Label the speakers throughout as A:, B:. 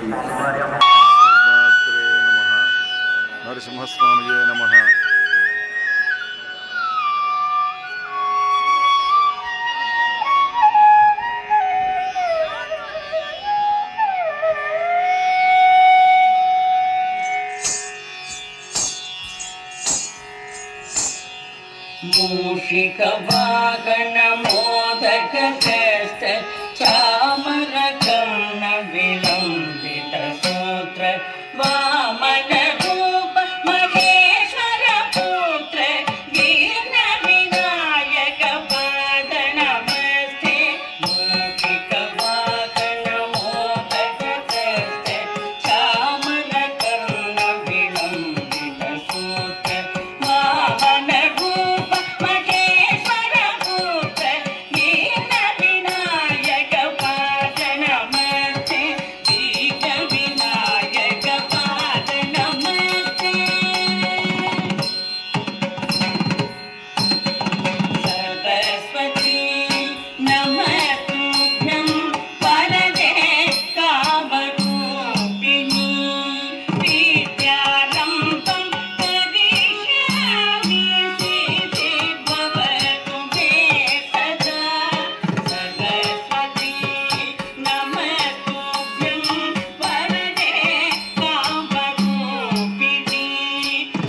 A: శ్రీమాత్రే నమః. నరసింహస్వామియే నమః.
B: मूषिक वाहन मोदक हस्त चामर कर्ण विलंबित सूत्र वामन रूप महेश्वर पुत्र दीन विनायक पाद नमस्ते। मूषिक वाहन मोदक हस्त चामर कर्ण विलंबित सूत्र वामन रूप महेश्वर पुत्र दीन विनायक पाद नमस्ते। दीन विनायक पाद नमस्ते। सरस्वती नमस्तुभ्यं वरदे कामरूपिणी विद्यारम्भं करिष्यामि सिद्धिर्भवतु मे सदा। सरस्वती नमस्तुभ्यं वरदे कामरूपिणी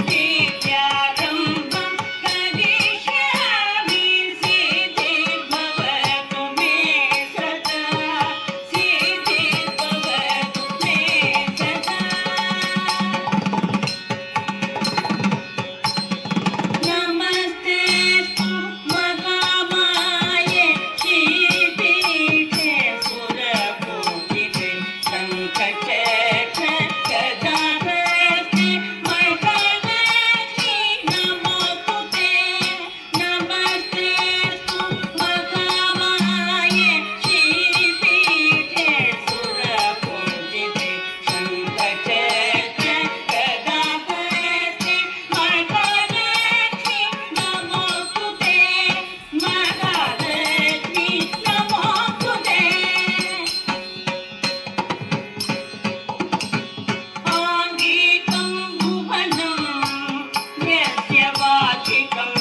B: विद्यारम्भं करिष्यामि सिद्धिर्भवतु मे सदा। सिद्धिर्भवतु मे सदा। नमस्तेऽस्तु महामाये श्रीपीठे सुरपूजिते शङ्खचक्र गदाहस्ते महालक्ष्मी नमोस्तुते। नमस्तेऽस्तु महामाये श्रीपीठे सुरपूजिते शङ्खचक्र गदाहस्ते महालक्ष्मी नमोस्तुते। महालक्ष्मी नमोस्तुते। आङ्गिकं भुवनं यस्य वाचिकं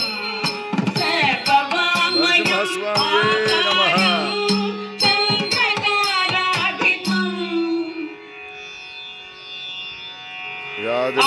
B: सर्ववाङ्मयं
A: नरसिंहस्वामिये नमः.
B: चन्द्रताराभितं
A: వ్యాధులు